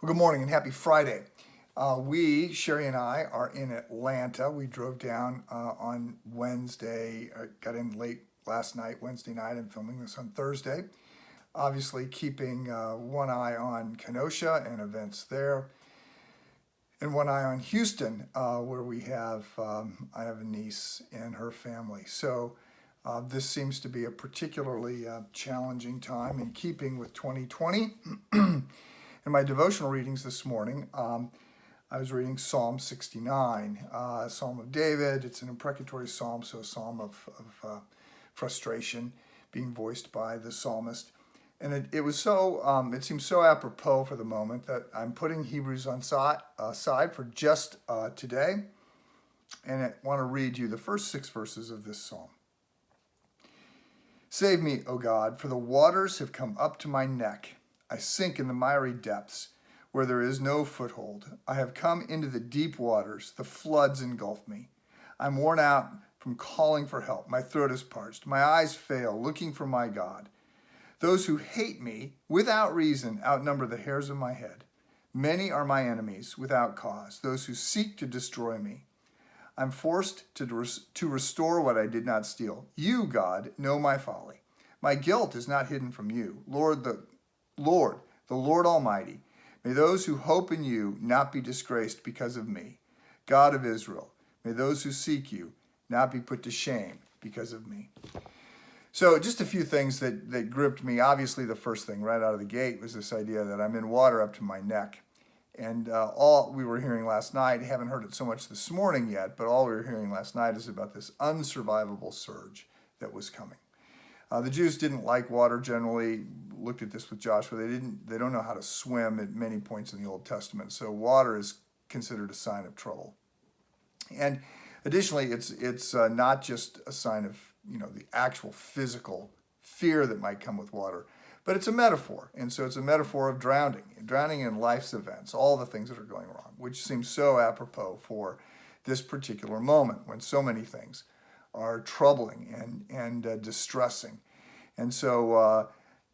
Well, good morning and happy Friday. Sherry and I, are in Atlanta. We drove down on Wednesday, got in late last night, Wednesday night, and filming this on Thursday. Obviously, keeping one eye on Kenosha and events there, and one eye on Houston, where I have a niece and her family. So this seems to be a particularly challenging time in keeping with 2020. In my devotional readings this morning, I was reading Psalm 69, Psalm of David. It's an imprecatory psalm, so a psalm of frustration being voiced by the psalmist. And it seems so apropos for the moment that I'm putting Hebrews aside for just today. And I want to read you the first 6 verses of this psalm. Save me, O God, for the waters have come up to my neck. I sink in the miry depths where there is no foothold. I have come into the deep waters. The floods engulf me. I'm worn out from calling for help. My throat is parched. My eyes fail, looking for my God. Those who hate me without reason outnumber the hairs of my head. Many are my enemies without cause, those who seek to destroy me. I'm forced to restore what I did not steal. You, God, know my folly. My guilt is not hidden from you. The Lord Almighty, may those who hope in you not be disgraced because of me. God of Israel, may those who seek you not be put to shame because of me. So just a few things that gripped me. Obviously, the first thing right out of the gate was this idea that I'm in water up to my neck. And all we were hearing last night, haven't heard it so much this morning yet, but all we were hearing last night is about this unsurvivable surge that was coming. The Jews didn't like water generally. Looked at this with Joshua. They don't know how to swim at many points in the Old Testament. So water is considered a sign of trouble. And additionally, it's not just a sign of the actual physical fear that might come with water, but it's a metaphor. And so it's a metaphor of drowning in life's events, all the things that are going wrong, which seems so apropos for this particular moment when so many things are troubling and distressing. And so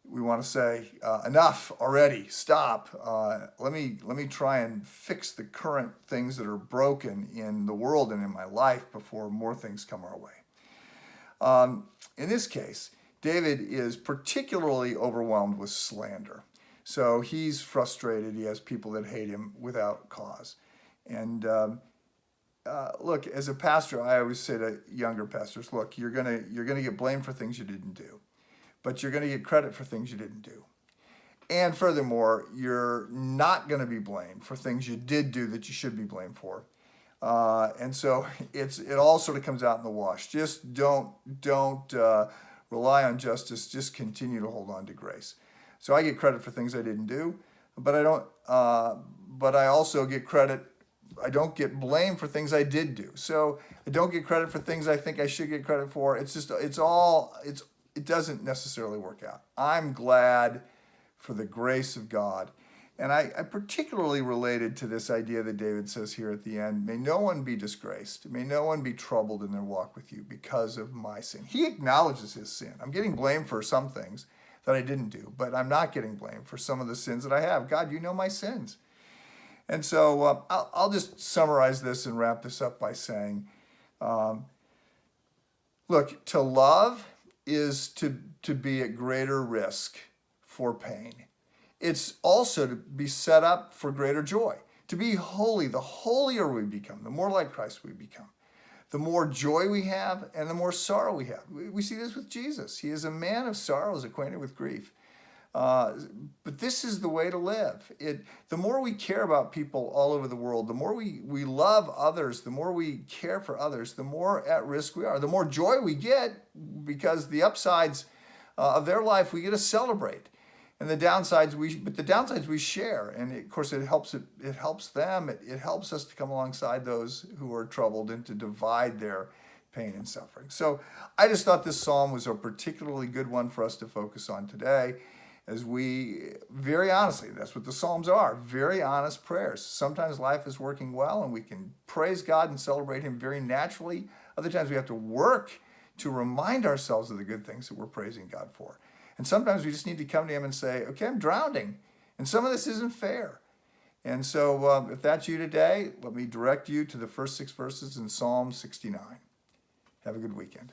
we want to say, enough already, stop. Let me try and fix the current things that are broken in the world and in my life before more things come our way. In this case, David is particularly overwhelmed with slander. So he's frustrated. He has people that hate him without cause. And look, as a pastor, I always say to younger pastors, look, you're gonna get blamed for things you didn't do, but you're gonna get credit for things you didn't do. And furthermore, you're not gonna be blamed for things you did do that you should be blamed for. And so it all sort of comes out in the wash. Just don't rely on justice. Just continue to hold on to grace. So I get credit for things I didn't do, but I don't. But I also get credit. I don't get blamed for things I did do. So I don't get credit for things I think I should get credit for. It doesn't necessarily work out. I'm glad for the grace of God. And I particularly related to this idea that David says here at the end, may no one be disgraced. May no one be troubled in their walk with you because of my sin. He acknowledges his sin. I'm getting blamed for some things that I didn't do, but I'm not getting blamed for some of the sins that I have. God, you know my sins. And so I'll just summarize this and wrap this up by saying, look, to love is to be at greater risk for pain. It's also to be set up for greater joy. To be holy, the holier we become, the more like Christ we become, the more joy we have and the more sorrow we have. We see this with Jesus. He is a man of sorrows, acquainted with grief. But this is the way to live. The more we care about people all over the world, the more we love others, the more we care for others, the more at risk we are. The more joy we get because the upsides of their life we get to celebrate. And the downsides we share, and of course it helps them. It helps us to come alongside those who are troubled and to divide their pain and suffering. So I just thought this psalm was a particularly good one for us to focus on today, as we very honestly, that's what the Psalms are, very honest prayers. Sometimes life is working well and we can praise God and celebrate Him very naturally. Other times we have to work to remind ourselves of the good things that we're praising God for. And sometimes we just need to come to Him and say, okay, I'm drowning, and some of this isn't fair. And so if that's you today, let me direct you to the first 6 verses in Psalm 69. Have a good weekend.